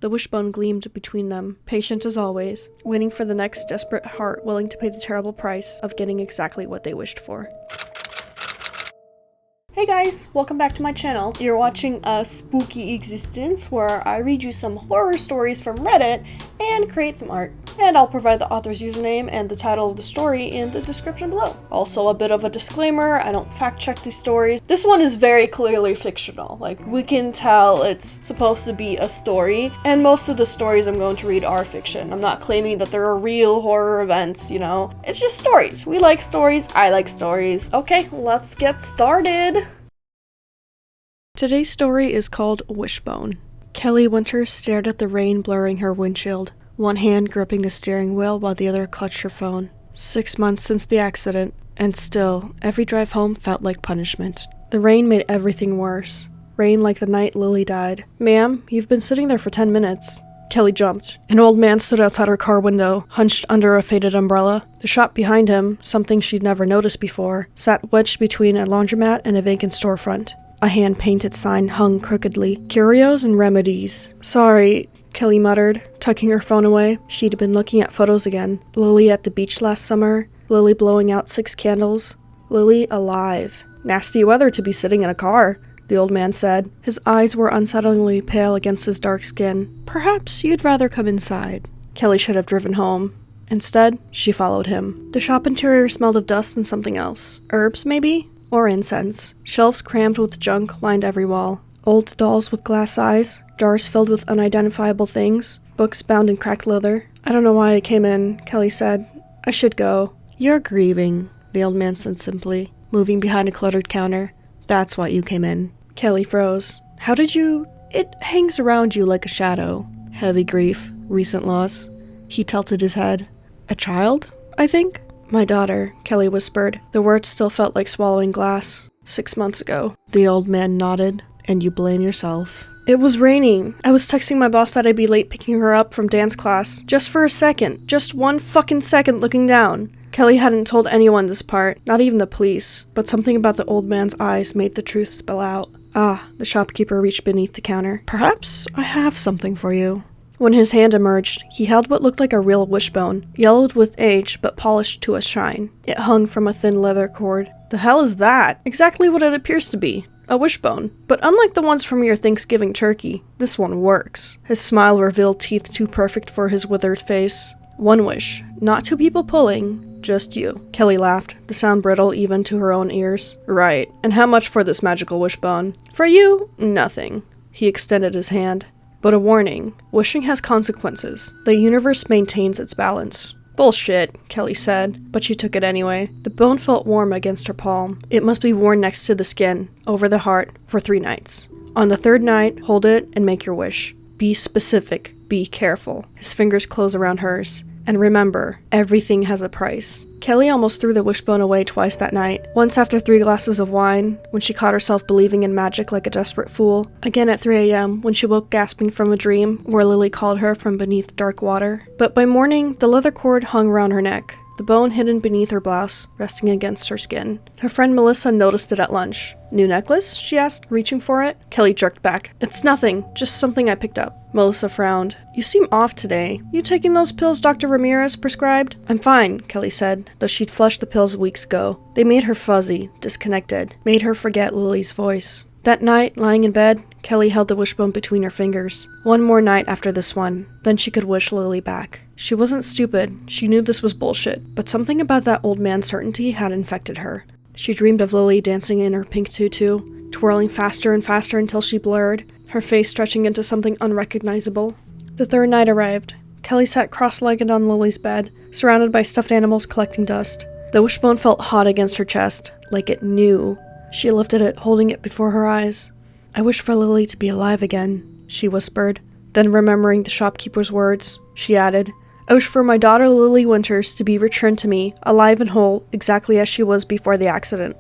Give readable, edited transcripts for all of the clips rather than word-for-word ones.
The wishbone gleamed between them, patient as always, waiting for the next desperate heart willing to pay the terrible price of getting exactly what they wished for. Hey guys, welcome back to my channel. You're watching a spooky existence where I read you some horror stories from Reddit and create some art. And I'll provide the author's username and the title of the story in the description below. Also, a bit of a disclaimer, I don't fact check these stories. This one is very clearly fictional. Like, we can tell it's supposed to be a story, and most of the stories I'm going to read are fiction. I'm not claiming that there are real horror events, you know? It's just stories. We like stories, I like stories. Okay, let's get started. Today's story is called Wishbone. Kelly Winters stared at the rain blurring her windshield, one hand gripping the steering wheel while the other clutched her phone. 6 months since the accident, and still, every drive home felt like punishment. The rain made everything worse. Rain like the night Lily died. "Ma'am, you've been sitting there for 10 minutes. Kelly jumped. An old man stood outside her car window, hunched under a faded umbrella. The shop behind him, something she'd never noticed before, sat wedged between a laundromat and a vacant storefront. A hand-painted sign hung crookedly. Curios and remedies. "Sorry," Kelly muttered, tucking her phone away. She'd been looking at photos again. Lily at the beach last summer. Lily blowing out 6 candles. Lily alive. "Nasty weather to be sitting in a car," the old man said. His eyes were unsettlingly pale against his dark skin. "Perhaps you'd rather come inside." Kelly should have driven home. Instead, she followed him. The shop interior smelled of dust and something else. Herbs, maybe? Or incense. Shelves crammed with junk lined every wall. Old dolls with glass eyes, jars filled with unidentifiable things, books bound in cracked leather. "I don't know why I came in," Kelly said. "I should go." "You're grieving," the old man said simply, moving behind a cluttered counter. "That's why you came in." Kelly froze. "How did you—" "It hangs around you like a shadow. Heavy grief, recent loss." He tilted his head. "A child, I think?" "My daughter," Kelly whispered. The words still felt like swallowing glass. 6 months ago. The old man nodded. "And you blame yourself." "It was raining. I was texting my boss that I'd be late picking her up from dance class. Just for a second. Just one fucking second looking down." Kelly hadn't told anyone this part, not even the police, but something about the old man's eyes made the truth spill out. The shopkeeper reached beneath the counter. "Perhaps I have something for you." When his hand emerged, he held what looked like a real wishbone, yellowed with age but polished to a shine. It hung from a thin leather cord. "The hell is that?" "Exactly what it appears to be. A wishbone. But unlike the ones from your Thanksgiving turkey, this one works." His smile revealed teeth too perfect for his withered face. "One wish. Not 2 people pulling. Just you." Kelly laughed, the sound brittle even to her own ears. "Right. And how much for this magical wishbone?" "For you, nothing." He extended his hand. "But a warning. Wishing has consequences. The universe maintains its balance." "Bullshit," Kelly said, but she took it anyway. The bone felt warm against her palm. "It must be worn next to the skin, over the heart, for 3 nights. On the 3rd night, hold it and make your wish. Be specific. Be careful." His fingers closed around hers. "And remember, everything has a price." Kelly almost threw the wishbone away twice that night. Once after 3 glasses of wine, when she caught herself believing in magic like a desperate fool. Again at 3 a.m., when she woke gasping from a dream where Lily called her from beneath dark water. But by morning, the leather cord hung around her neck, the bone hidden beneath her blouse, resting against her skin. Her friend Melissa noticed it at lunch. "New necklace?" she asked, reaching for it. Kelly jerked back. "It's nothing, just something I picked up." Melissa frowned. "You seem off today. You taking those pills Dr. Ramirez prescribed?" "I'm fine," Kelly said, though she'd flushed the pills weeks ago. They made her fuzzy, disconnected, made her forget Lily's voice. That night, lying in bed, Kelly held the wishbone between her fingers. One more night after this one, then she could wish Lily back. She wasn't stupid, she knew this was bullshit, but something about that old man's certainty had infected her. She dreamed of Lily dancing in her pink tutu, twirling faster and faster until she blurred, her face stretching into something unrecognizable. The 3rd night arrived. Kelly sat cross-legged on Lily's bed, surrounded by stuffed animals collecting dust. The wishbone felt hot against her chest, like it knew. She lifted it, holding it before her eyes. "I wish for Lily to be alive again," she whispered. Then remembering the shopkeeper's words, she added, "I wish for my daughter Lily Winters to be returned to me, alive and whole, exactly as she was before the accident."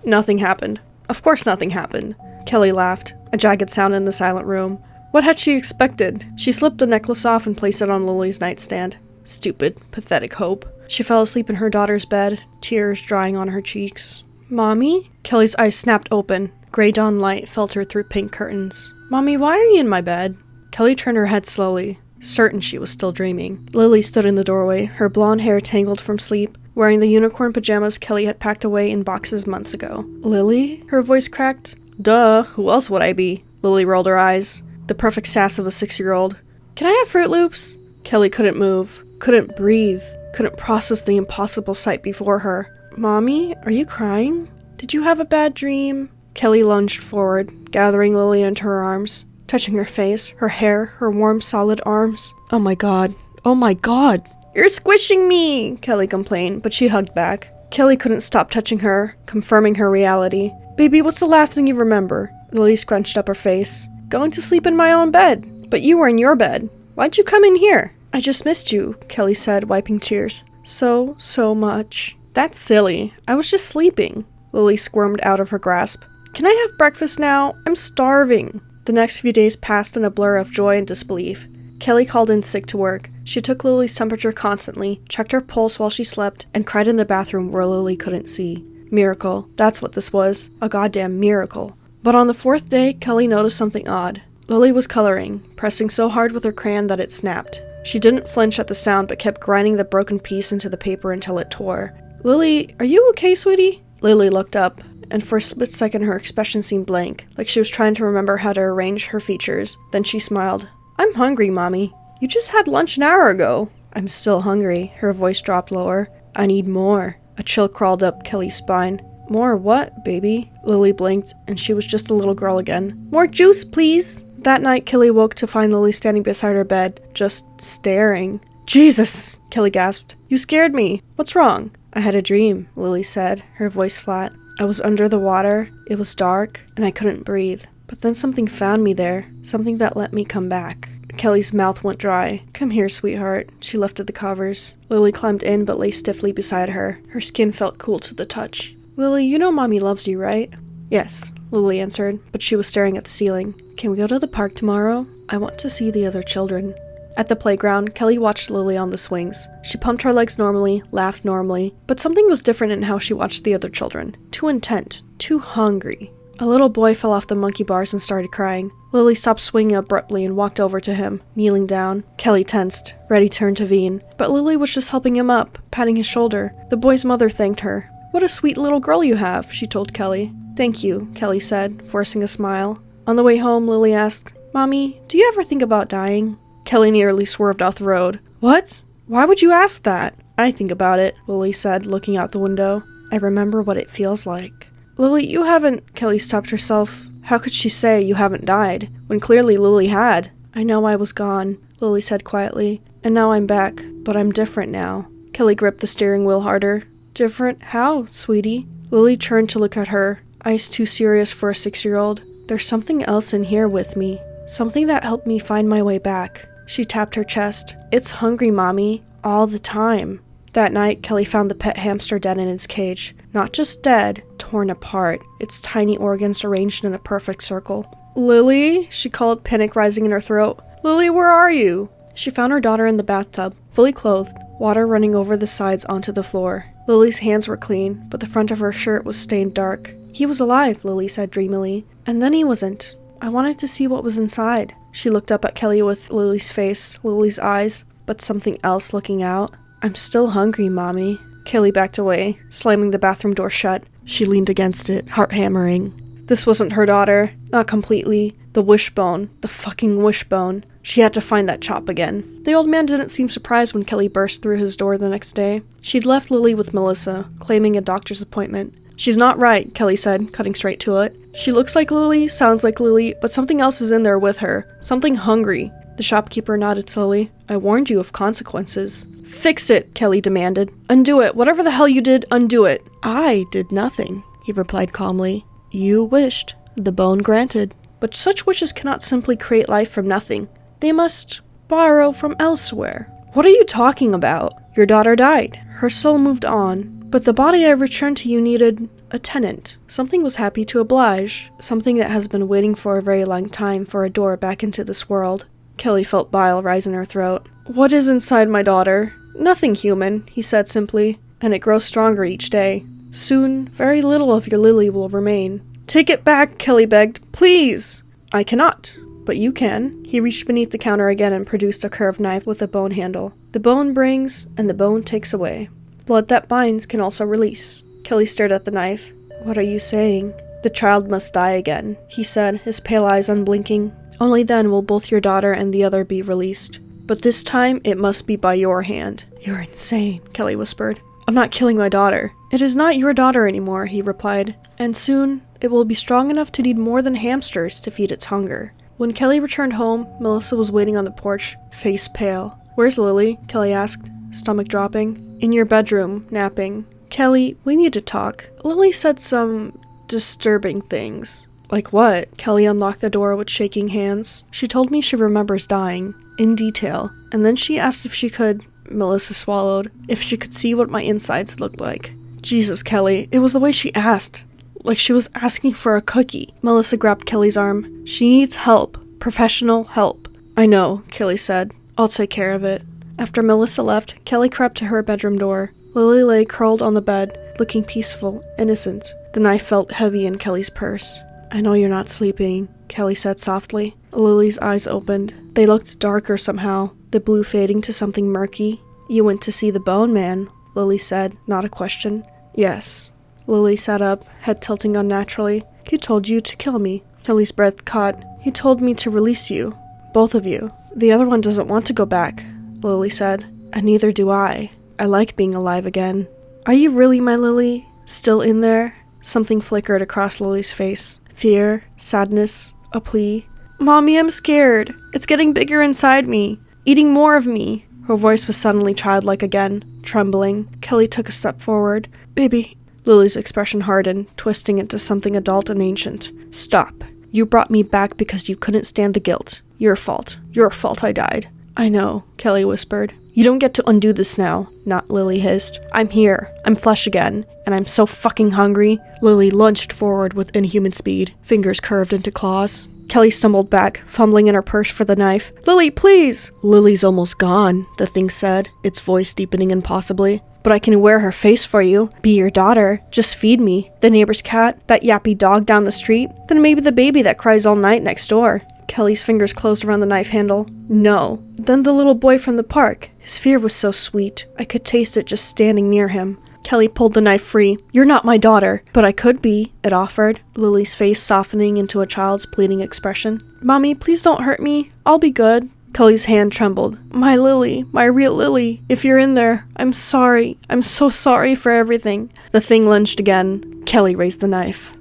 Nothing happened. Of course nothing happened. Kelly laughed, a jagged sound in the silent room. What had she expected? She slipped the necklace off and placed it on Lily's nightstand. Stupid, pathetic hope. She fell asleep in her daughter's bed, tears drying on her cheeks. "Mommy?" Kelly's eyes snapped open. Gray dawn light filtered through pink curtains. "Mommy, why are you in my bed?" Kelly turned her head slowly, certain she was still dreaming. Lily stood in the doorway, her blonde hair tangled from sleep, wearing the unicorn pajamas Kelly had packed away in boxes months ago. Lily? Her voice cracked. Duh, who else would I be? Lily rolled her eyes. The perfect sass of a 6-year-old. Can I have Fruit Loops? Kelly couldn't move, couldn't breathe, couldn't process the impossible sight before her. Mommy, are you crying? Did you have a bad dream? Kelly lunged forward, gathering Lily into her arms, touching her face, her hair, her warm, solid arms. Oh my god. Oh my god. You're squishing me, Kelly complained, but she hugged back. Kelly couldn't stop touching her, confirming her reality. Baby, what's the last thing you remember? Lily scrunched up her face. Going to sleep in my own bed. But you were in your bed. Why'd you come in here? I just missed you, Kelly said, wiping tears. So much. That's silly. I was just sleeping. Lily squirmed out of her grasp. Can I have breakfast now? I'm starving. The next few days passed in a blur of joy and disbelief. Kelly called in sick to work. She took Lily's temperature constantly, checked her pulse while she slept, and cried in the bathroom where Lily couldn't see. Miracle. That's what this was. A goddamn miracle. But on the 4th day, Kelly noticed something odd. Lily was coloring, pressing so hard with her crayon that it snapped. She didn't flinch at the sound but kept grinding the broken piece into the paper until it tore. Lily, are you okay, sweetie? Lily looked up, and for a split second her expression seemed blank, like she was trying to remember how to arrange her features. Then she smiled. I'm hungry, Mommy. You just had lunch an hour ago. I'm still hungry. Her voice dropped lower. I need more. A chill crawled up Kelly's spine. More what, baby? Lily blinked, and she was just a little girl again. More juice, please. That night, Kelly woke to find Lily standing beside her bed, just staring. Jesus! Kelly gasped. You scared me. What's wrong? I had a dream, Lily said, her voice flat. I was under the water, it was dark, and I couldn't breathe. But then something found me there, something that let me come back. Kelly's mouth went dry. Come here, sweetheart. She lifted the covers. Lily climbed in but lay stiffly beside her. Her skin felt cool to the touch. Lily, you know Mommy loves you, right? Yes, Lily answered, but she was staring at the ceiling. Can we go to the park tomorrow? I want to see the other children. At the playground, Kelly watched Lily on the swings. She pumped her legs normally, laughed normally, but something was different in how she watched the other children. Too intent, too hungry. A little boy fell off the monkey bars and started crying. Lily stopped swinging abruptly and walked over to him, kneeling down. Kelly tensed, ready to intervene, but Lily was just helping him up, patting his shoulder. The boy's mother thanked her. What a sweet little girl you have, she told Kelly. Thank you, Kelly said, forcing a smile. On the way home, Lily asked, Mommy, do you ever think about dying? Kelly nearly swerved off the road. What? Why would you ask that? I think about it, Lily said, looking out the window. I remember what it feels like. Lily, you haven't... Kelly stopped herself. How could she say you haven't died, when clearly Lily had? I know I was gone, Lily said quietly, and now I'm back, but I'm different now. Kelly gripped the steering wheel harder. Different? How, sweetie? Lily turned to look at her, eyes too serious for a 6-year-old. There's something else in here with me. Something that helped me find my way back. She tapped her chest. It's hungry, Mommy. All the time. That night, Kelly found the pet hamster dead in its cage. Not just dead, torn apart, its tiny organs arranged in a perfect circle. Lily? She called, panic rising in her throat. Lily, where are you? She found her daughter in the bathtub, fully clothed, water running over the sides onto the floor. Lily's hands were clean, but the front of her shirt was stained dark. He was alive, Lily said dreamily. And then he wasn't. I wanted to see what was inside. She looked up at Kelly with Lily's face, Lily's eyes, but something else looking out. I'm still hungry, Mommy. Kelly backed away, slamming the bathroom door shut. She leaned against it, heart hammering. This wasn't her daughter. Not completely. The Wishbone. The fucking Wishbone. She had to find that chop again. The old man didn't seem surprised when Kelly burst through his door the next day. She'd left Lily with Melissa, claiming a doctor's appointment. She's not right, Kelly said, cutting straight to it. She looks like Lily, sounds like Lily, but something else is in there with her. Something hungry. The shopkeeper nodded slowly. I warned you of consequences. Fix it, Kelly demanded. Undo it. Whatever the hell you did, undo it. I did nothing, he replied calmly. You wished. The bone granted. But such wishes cannot simply create life from nothing. They must borrow from elsewhere. What are you talking about? Your daughter died. Her soul moved on. But the body I returned to you needed a tenant. Something was happy to oblige. Something that has been waiting for a very long time for a door back into this world. Kelly felt bile rise in her throat. What is inside my daughter? Nothing human, he said simply, and it grows stronger each day. Soon, very little of your Lily will remain. Take it back, Kelly begged. Please! I cannot. but you can. He reached beneath the counter again and produced a curved knife with a bone handle. The bone brings, and the bone takes away. Blood that binds can also release. Kelly stared at the knife. What are you saying? The child must die again, he said, his pale eyes unblinking. Only then will both your daughter and the other be released. But this time, it must be by your hand. You're insane, Kelly whispered. I'm not killing my daughter. It is not your daughter anymore, he replied. And soon, it will be strong enough to need more than hamsters to feed its hunger. When Kelly returned home, Melissa was waiting on the porch, face pale. Where's Lily? Kelly asked, stomach dropping. In your bedroom, napping. Kelly, we need to talk. Lily said some disturbing things. Like what? Kelly unlocked the door with shaking hands. She told me she remembers dying, in detail, and then she asked if she could, Melissa swallowed, if she could see what my insides looked like. Jesus, Kelly, it was the way she asked. Like she was asking for a cookie. Melissa grabbed Kelly's arm. She needs help. Professional help. I know, Kelly said. I'll take care of it. After Melissa left, Kelly crept to her bedroom door. Lily lay curled on the bed, looking peaceful, innocent. The knife felt heavy in Kelly's purse. I know you're not sleeping, Kelly said softly. Lily's eyes opened. They looked darker somehow, the blue fading to something murky. You went to see the bone man, Lily said, not a question. Yes. Lily sat up, head tilting unnaturally. He told you to kill me. Kelly's breath caught. He told me to release you. Both of you. The other one doesn't want to go back, Lily said. And neither do I. I like being alive again. Are you really my Lily? Still in there? Something flickered across Lily's face. Fear, sadness, a plea. Mommy, I'm scared. It's getting bigger inside me. Eating more of me. Her voice was suddenly childlike again, trembling. Kelly took a step forward. Baby. Lily's expression hardened, twisting into something adult and ancient. Stop. You brought me back because you couldn't stand the guilt. Your fault. Your fault I died. I know, Kelly whispered. You don't get to undo this now, not Lily hissed. I'm here. I'm flesh again, and I'm so fucking hungry. Lily lunged forward with inhuman speed, fingers curved into claws. Kelly stumbled back, fumbling in her purse for the knife. Lily, please! Lily's almost gone, the thing said, its voice deepening impossibly. But I can wear her face for you, be your daughter, just feed me. The neighbor's cat, that yappy dog down the street, then maybe the baby that cries all night next door. Kelly's fingers closed around the knife handle. No. Then the little boy from the park. His fear was so sweet. I could taste it just standing near him. Kelly pulled the knife free. You're not my daughter. But I could be, it offered, Lily's face softening into a child's pleading expression. Mommy, please don't hurt me. I'll be good. Kelly's hand trembled. My Lily, my real Lily, if you're in there, I'm sorry. I'm so sorry for everything. The thing lunged again. Kelly raised the knife.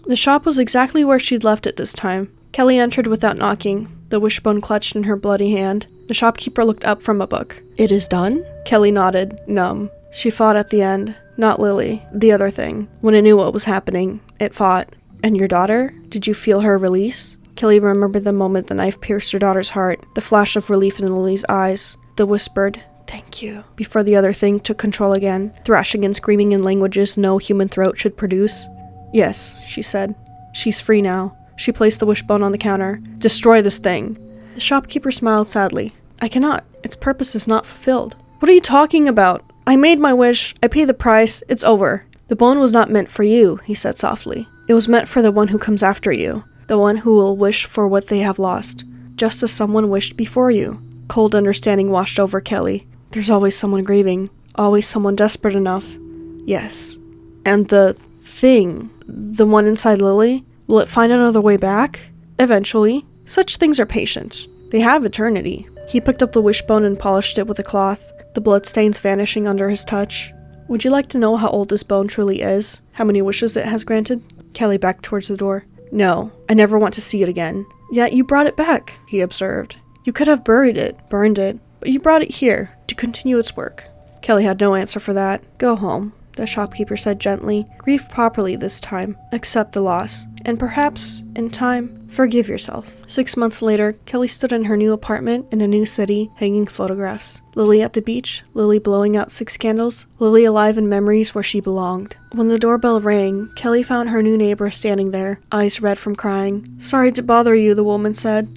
The shop was exactly where she'd left it this time. Kelly entered without knocking, the wishbone clutched in her bloody hand. The shopkeeper looked up from a book. It is done? Kelly nodded, numb. She fought at the end. Not Lily. The other thing. When it knew what was happening, it fought. And your daughter? Did you feel her release? Kelly remembered the moment the knife pierced her daughter's heart, the flash of relief in Lily's eyes, the whispered, thank you, before the other thing took control again, thrashing and screaming in languages no human throat should produce. Yes, she said. She's free now. She placed the wishbone on the counter. Destroy this thing. The shopkeeper smiled sadly. I cannot. Its purpose is not fulfilled. What are you talking about? I made my wish. I paid the price. It's over. The bone was not meant for you, he said softly. It was meant for the one who comes after you. The one who will wish for what they have lost. Just as someone wished before you. Cold understanding washed over Kelly. There's always someone grieving. Always someone desperate enough. Yes. And the thing, the one inside Lily, will it find another way back? Eventually. Such things are patient. They have eternity. He picked up the wishbone and polished it with a cloth, the bloodstains vanishing under his touch. Would you like to know how old this bone truly is? How many wishes it has granted? Kelly backed towards the door. No, I never want to see it again. Yet you brought it back, he observed. You could have buried it, burned it, but you brought it here to continue its work. Kelly had no answer for that. Go home, the shopkeeper said gently. Grieve properly this time. Accept the loss. And perhaps, in time, forgive yourself. 6 months later, Kelly stood in her new apartment in a new city, hanging photographs. Lily at the beach, Lily blowing out 6 candles, Lily alive in memories where she belonged. When the doorbell rang, Kelly found her new neighbor standing there, eyes red from crying. Sorry to bother you, the woman said.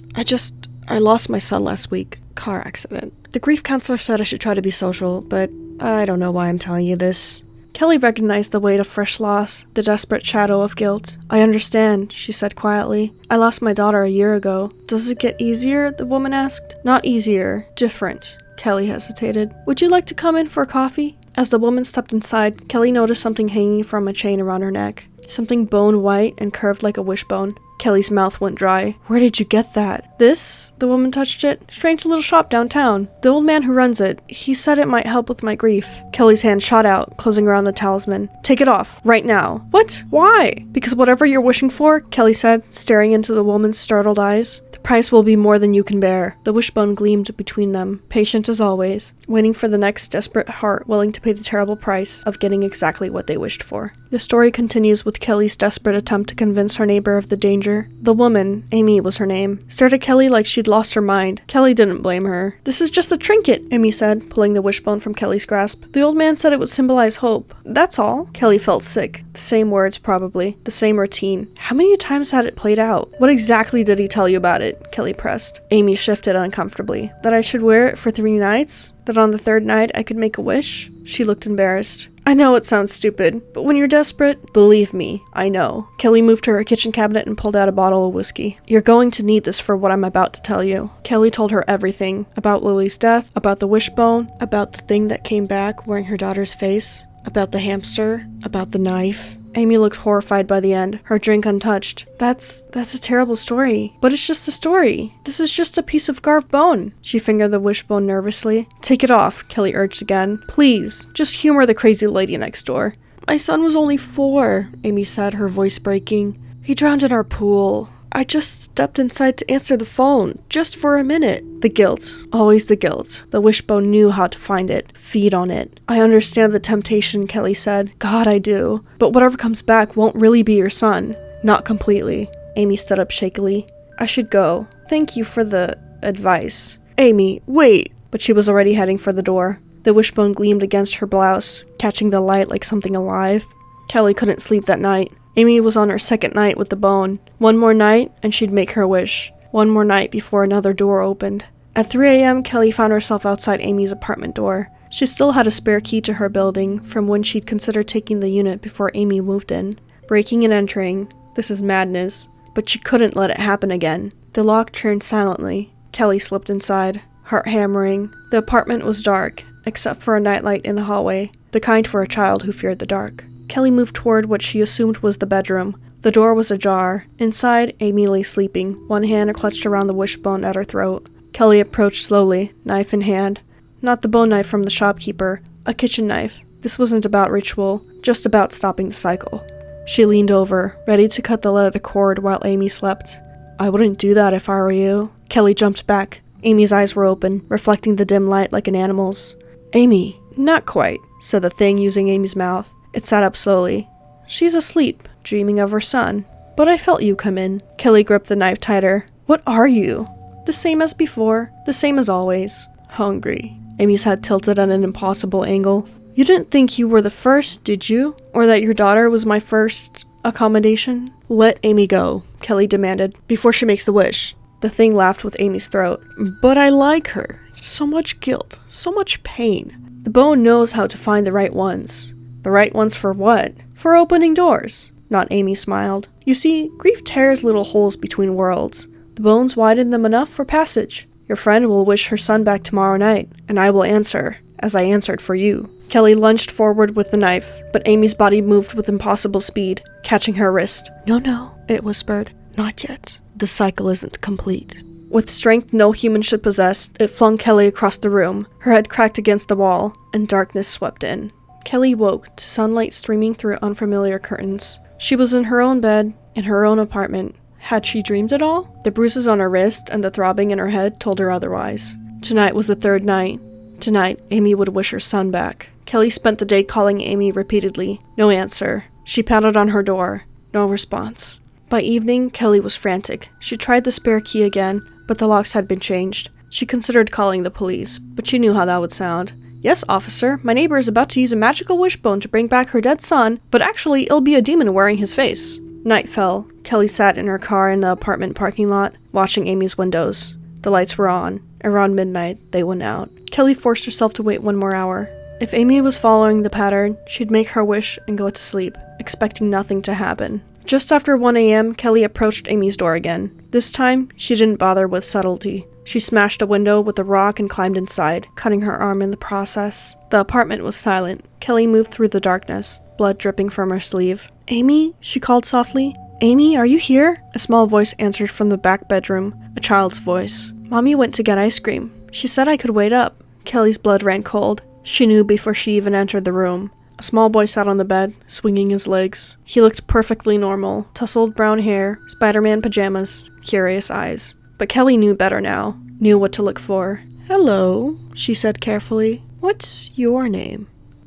I lost my son last week. Car accident. The grief counselor said I should try to be social, but I don't know why I'm telling you this. Kelly recognized the weight of fresh loss, the desperate shadow of guilt. "I understand," she said quietly. "I lost my daughter a year ago." "Does it get easier?" the woman asked. "Not easier. Different." Kelly hesitated. "Would you like to come in for coffee?" As the woman stepped inside, Kelly noticed something hanging from a chain around her neck. Something bone white and curved like a wishbone. Kelly's mouth went dry. "Where did you get that?" "This," the woman touched it. "Strange little shop downtown. The old man who runs it, he said it might help with my grief." Kelly's hand shot out, closing around the talisman. "Take it off, right now." "What? Why?" "Because whatever you're wishing for," Kelly said, staring into the woman's startled eyes, "the price will be more than you can bear." The wishbone gleamed between them, patient as always, waiting for the next desperate heart willing to pay the terrible price of getting exactly what they wished for. The story continues with Kelly's desperate attempt to convince her neighbor of the danger. The woman, Amy was her name, stared at Kelly like she'd lost her mind. Kelly didn't blame her. "This is just a trinket," Amy said, pulling the wishbone from Kelly's grasp. "The old man said it would symbolize hope. That's all." Kelly felt sick. The same words, probably. The same routine. How many times had it played out? "What exactly did he tell you about it?" Kelly pressed. Amy shifted uncomfortably. "That I should wear it for 3 nights? That on the 3rd night I could make a wish?" She looked embarrassed. "I know it sounds stupid, but when you're desperate..." "Believe me, I know." Kelly moved to her kitchen cabinet and pulled out a bottle of whiskey. "You're going to need this for what I'm about to tell you." Kelly told her everything. About Lily's death, about the wishbone, about the thing that came back wearing her daughter's face, about the hamster, about the knife. Amy looked horrified by the end, her drink untouched. That's a terrible story. But it's just a story. This is just a piece of carved bone." She fingered the wishbone nervously. "Take it off," Kelly urged again. "Please, just humor the crazy lady next door." "My son was only 4, Amy said, her voice breaking. "He drowned in our pool. I just stepped inside to answer the phone, just for a minute." The guilt. Always the guilt. The wishbone knew how to find it, feed on it. "I understand the temptation," Kelly said. "God, I do. But whatever comes back won't really be your son." "Not completely." Amy stood up shakily. "I should go. Thank you for the advice." "Amy, wait!" But she was already heading for the door. The wishbone gleamed against her blouse, catching the light like something alive. Kelly couldn't sleep that night. Amy was on her 2nd night with the bone. One more night, and she'd make her wish. One more night before another door opened. At 3 a.m., Kelly found herself outside Amy's apartment door. She still had a spare key to her building from when she'd considered taking the unit before Amy moved in. Breaking and entering. This is madness. But she couldn't let it happen again. The lock turned silently. Kelly slipped inside, heart hammering. The apartment was dark, except for a nightlight in the hallway, the kind for a child who feared the dark. Kelly moved toward what she assumed was the bedroom. The door was ajar. Inside, Amy lay sleeping, one hand clutched around the wishbone at her throat. Kelly approached slowly, knife in hand. Not the bone knife from the shopkeeper, a kitchen knife. This wasn't about ritual, just about stopping the cycle. She leaned over, ready to cut the leather cord while Amy slept. "I wouldn't do that if I were you." Kelly jumped back. Amy's eyes were open, reflecting the dim light like an animal's. "Amy, not quite," said the thing using Amy's mouth. It sat up slowly. "She's asleep, dreaming of her son. But I felt you come in." Kelly gripped the knife tighter. "What are you?" "The same as before, the same as always. Hungry." Amy's head tilted at an impossible angle. "You didn't think you were the first, did you? Or that your daughter was my first accommodation?" "Let Amy go," Kelly demanded, "before she makes the wish." The thing laughed with Amy's throat. "But I like her. So much guilt, so much pain. The bone knows how to find the right ones." "The right ones for what?" "For opening doors." Not Amy smiled. "You see, grief tears little holes between worlds. The bones widen them enough for passage. Your friend will wish her son back tomorrow night, and I will answer, as I answered for you." Kelly lunged forward with the knife, but Amy's body moved with impossible speed, catching her wrist. No, it whispered. "Not yet. The cycle isn't complete." With strength no human should possess, it flung Kelly across the room. Her head cracked against the wall, and darkness swept in. Kelly woke to sunlight streaming through unfamiliar curtains. She was in her own bed, in her own apartment. Had she dreamed it all? The bruises on her wrist and the throbbing in her head told her otherwise. Tonight was the 3rd night. Tonight, Amy would wish her son back. Kelly spent the day calling Amy repeatedly. No answer. She pounded on her door. No response. By evening, Kelly was frantic. She tried the spare key again, but the locks had been changed. She considered calling the police, but she knew how that would sound. "Yes, officer, my neighbor is about to use a magical wishbone to bring back her dead son, but actually it'll be a demon wearing his face." Night fell. Kelly sat in her car in the apartment parking lot, watching Amy's windows. The lights were on. Around midnight, they went out. Kelly forced herself to wait 1 more hour. If Amy was following the pattern, she'd make her wish and go to sleep, expecting nothing to happen. Just after 1 a.m., Kelly approached Amy's door again. This time, she didn't bother with subtlety. She smashed a window with a rock and climbed inside, cutting her arm in the process. The apartment was silent. Kelly moved through the darkness, blood dripping from her sleeve. "Amy?" she called softly. "Amy, are you here?" A small voice answered from the back bedroom, a child's voice. "Mommy went to get ice cream. She said I could wait up." Kelly's blood ran cold. She knew before she even entered the room. A small boy sat on the bed, swinging his legs. He looked perfectly normal. Tousled brown hair, Spider-Man pajamas, curious eyes. But Kelly knew better now, knew what to look for. "Hello," she said carefully. "What's your name?"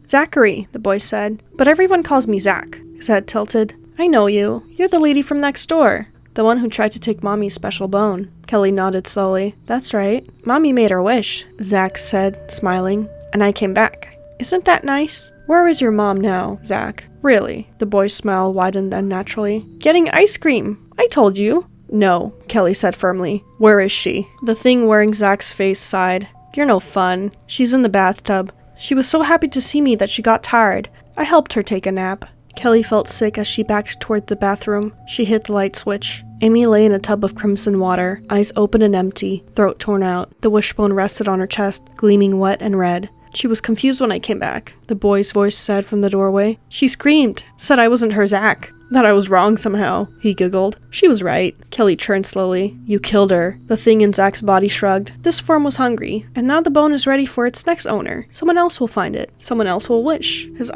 "Zachary," the boy said. "But everyone calls me Zach." His head tilted. "I know you. You're the lady from next door. The one who tried to take Mommy's special bone." Kelly nodded slowly. "That's right. Mommy made her wish," Zach said, smiling. "And I came back. Isn't that nice?" "Where is your mom now, Zach?" "Really?" The boy's smile widened unnaturally. "Getting ice cream. I told you." "No," Kelly said firmly. "Where is she?" The thing wearing Zach's face sighed. "You're no fun. She's in the bathtub. She was so happy to see me that she got tired. I helped her take a nap." Kelly felt sick as she backed toward the bathroom. She hit the light switch. Amy lay in a tub of crimson water, eyes open and empty, throat torn out. The wishbone rested on her chest, gleaming wet and red. "She was confused when I came back," the boy's voice said from the doorway. "She screamed, said I wasn't her Zach. That I was wrong somehow," he giggled. "She was right." Kelly turned slowly. "You killed her." The thing in Zach's body shrugged. "This form was hungry, and now the bone is ready for its next owner. Someone else will find it. Someone else will wish." Its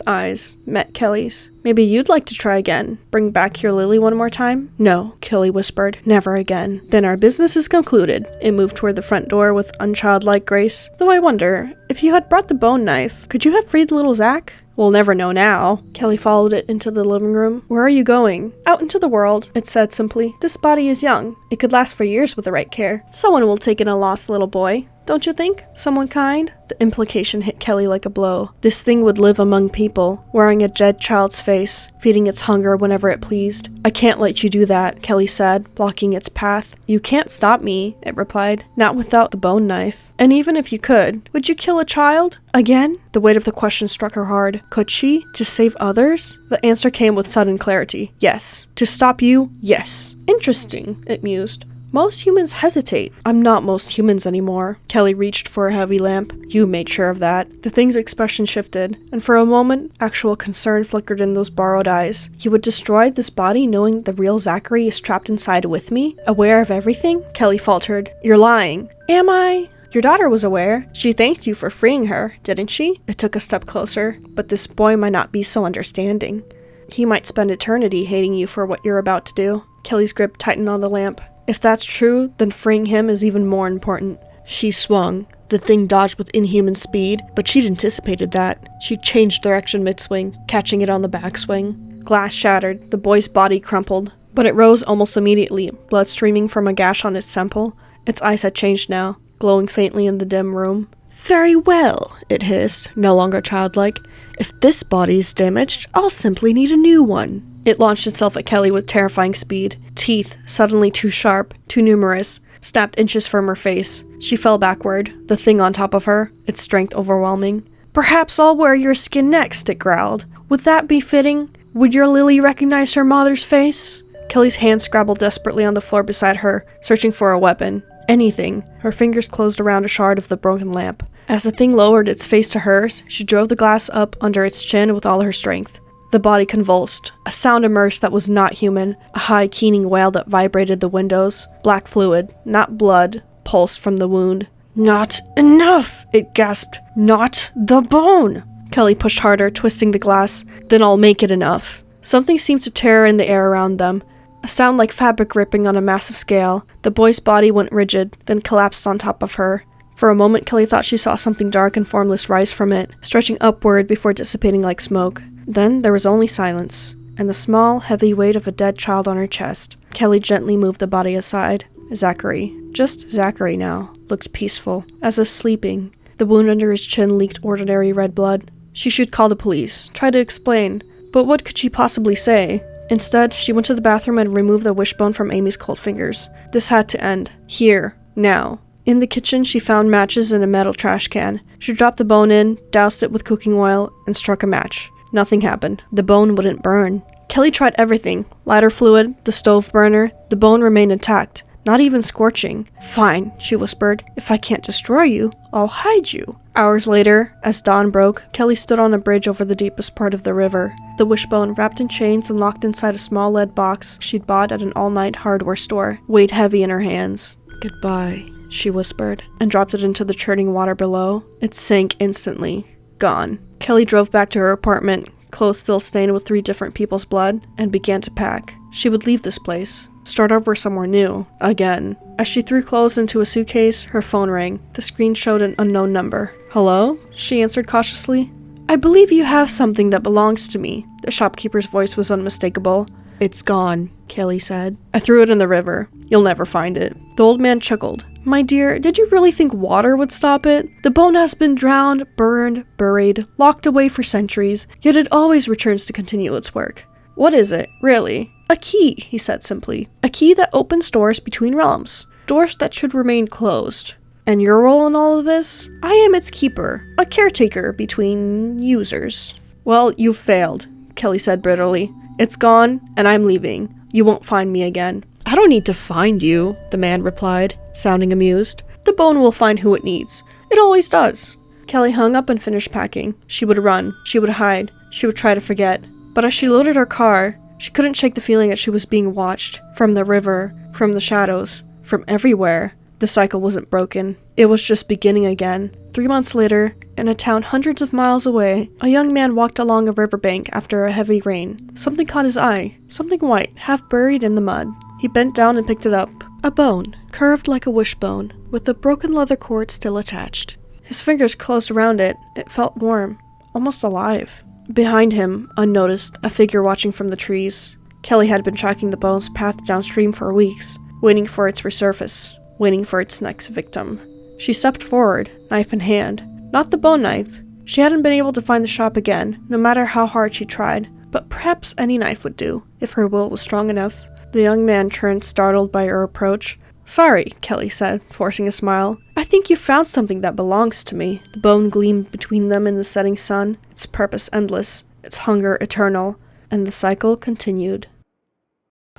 eyes, met Kelly's. "Maybe you'd like to try again. Bring back your Lily one more time?" "No," Kelly whispered. "Never again." "Then our business is concluded." It moved toward the front door with unchildlike grace. "Though I wonder, if you had brought the bone knife, could you have freed little Zach?" "We'll never know now." Kelly followed it into the living room. "Where are you going?" "Out into the world," it said simply. "This body is young. It could last for years with the right care. Someone will take in a lost little boy. Don't you think? Someone kind?" The implication hit Kelly like a blow. This thing would live among people, wearing a dead child's face, feeding its hunger whenever it pleased. "I can't let you do that," Kelly said, blocking its path. "You can't stop me," it replied. "Not without the bone knife. And even if you could, would you kill a child? Again?" The weight of the question struck her hard. Could she? To save others? The answer came with sudden clarity. "Yes. To stop you? Yes." "Interesting," it mused. "Most humans hesitate." "I'm not most humans anymore." Kelly reached for a heavy lamp. "You made sure of that." The thing's expression shifted, and for a moment, actual concern flickered in those borrowed eyes. "You would destroy this body knowing the real Zachary is trapped inside with me? Aware of everything?" Kelly faltered. "You're lying." "Am I?" "Your daughter was aware. She thanked you for freeing her, didn't she?" It took a step closer. "But this boy might not be so understanding. He might spend eternity hating you for what you're about to do." Kelly's grip tightened on the lamp. "If that's true, then freeing him is even more important." She swung. The thing dodged with inhuman speed, but she'd anticipated that. She changed direction mid-swing, catching it on the backswing. Glass shattered. The boy's body crumpled. But it rose almost immediately, blood streaming from a gash on its temple. Its eyes had changed now, glowing faintly in the dim room. "Very well," it hissed, no longer childlike. "If this body is damaged, I'll simply need a new one." It launched itself at Kelly with terrifying speed. Teeth, suddenly too sharp, too numerous, snapped inches from her face. She fell backward, the thing on top of her, its strength overwhelming. "Perhaps I'll wear your skin next," it growled. "Would that be fitting? Would your Lily recognize her mother's face?" Kelly's hand scrabbled desperately on the floor beside her, searching for a weapon. Anything. Her fingers closed around a shard of the broken lamp. As the thing lowered its face to hers, she drove the glass up under its chin with all her strength. The body convulsed. A sound emerged that was not human, a high, keening wail that vibrated the windows. Black fluid, not blood, pulsed from the wound. "Not enough!" it gasped. "Not the bone!" Kelly pushed harder, twisting the glass. "Then I'll make it enough." Something seemed to tear in the air around them. A sound like fabric ripping on a massive scale. The boy's body went rigid, then collapsed on top of her. For a moment, Kelly thought she saw something dark and formless rise from it, stretching upward before dissipating like smoke. Then there was only silence, and the small, heavy weight of a dead child on her chest. Kelly gently moved the body aside. Zachary, just Zachary now, looked peaceful, as if sleeping. The wound under his chin leaked ordinary red blood. She should call the police, try to explain, but what could she possibly say? Instead, she went to the bathroom and removed the wishbone from Amy's cold fingers. This had to end. Here. Now. In the kitchen, she found matches in a metal trash can. She dropped the bone in, doused it with cooking oil, and struck a match. Nothing happened. The bone wouldn't burn. Kelly tried everything. Lighter fluid, the stove burner. The bone remained intact. Not even scorching. "Fine," she whispered. "If I can't destroy you, I'll hide you." Hours later, as dawn broke, Kelly stood on a bridge over the deepest part of the river. The Wishbone, wrapped in chains and locked inside a small lead box she'd bought at an all-night hardware store, weighed heavy in her hands. "Goodbye," she whispered, and dropped it into the churning water below. It sank instantly. Gone. Kelly drove back to her apartment, clothes still stained with 3 different people's blood, and began to pack. She would leave this place. Start over somewhere new. Again. As she threw clothes into a suitcase, her phone rang. The screen showed an unknown number. "Hello?" she answered cautiously. "I believe you have something that belongs to me." The shopkeeper's voice was unmistakable. "It's gone," Kelly said. "I threw it in the river. You'll never find it." The old man chuckled. "My dear, did you really think water would stop it? The bone has been drowned, burned, buried, locked away for centuries, yet it always returns to continue its work." "What is it, really?" "A key," he said simply. "A key that opens doors between realms. Doors that should remain closed. And your role in all of this? I am its keeper, a caretaker between users." "Well, you've failed," Kelly said bitterly. "It's gone, and I'm leaving. You won't find me again." "I don't need to find you," the man replied, sounding amused. "The bone will find who it needs. It always does." Kelly hung up and finished packing. She would run. She would hide. She would try to forget. But as she loaded her car, she couldn't shake the feeling that she was being watched. From the river, from the shadows, from everywhere. The cycle wasn't broken. It was just beginning again. 3 months later, in a town hundreds of miles away, a young man walked along a riverbank after a heavy rain. Something caught his eye. Something white, half buried in the mud. He bent down and picked it up. A bone, curved like a wishbone, with the broken leather cord still attached. His fingers closed around it. It felt warm, almost alive. Behind him, unnoticed, a figure watching from the trees. Kelly had been tracking the bone's path downstream for weeks, waiting for its resurface, waiting for its next victim. She stepped forward, knife in hand. Not the bone knife. She hadn't been able to find the shop again, no matter how hard she tried. But perhaps any knife would do, if her will was strong enough. The young man turned, startled by her approach. "Sorry," Kelly said, forcing a smile. "I think you found something that belongs to me." The bone gleamed between them in the setting sun, its purpose endless, its hunger eternal, and the cycle continued.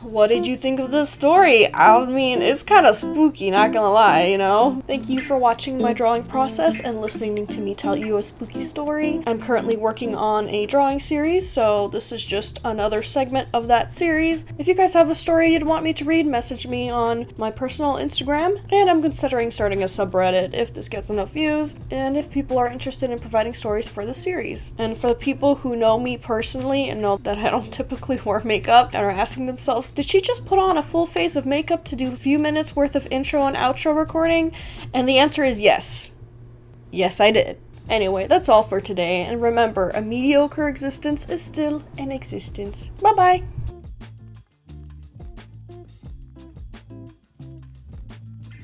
What did you think of this story? I mean, it's kind of spooky, not gonna lie, you know? Thank you for watching my drawing process and listening to me tell you a spooky story. I'm currently working on a drawing series, so this is just another segment of that series. If you guys have a story you'd want me to read, message me on my personal Instagram, and I'm considering starting a subreddit if this gets enough views, and if people are interested in providing stories for the series. And for the people who know me personally and know that I don't typically wear makeup and are asking themselves, did she just put on a full face of makeup to do a few minutes worth of intro and outro recording? And the answer is yes. Yes, I did. Anyway, that's all for today, and remember, a mediocre existence is still an existence. Bye-bye!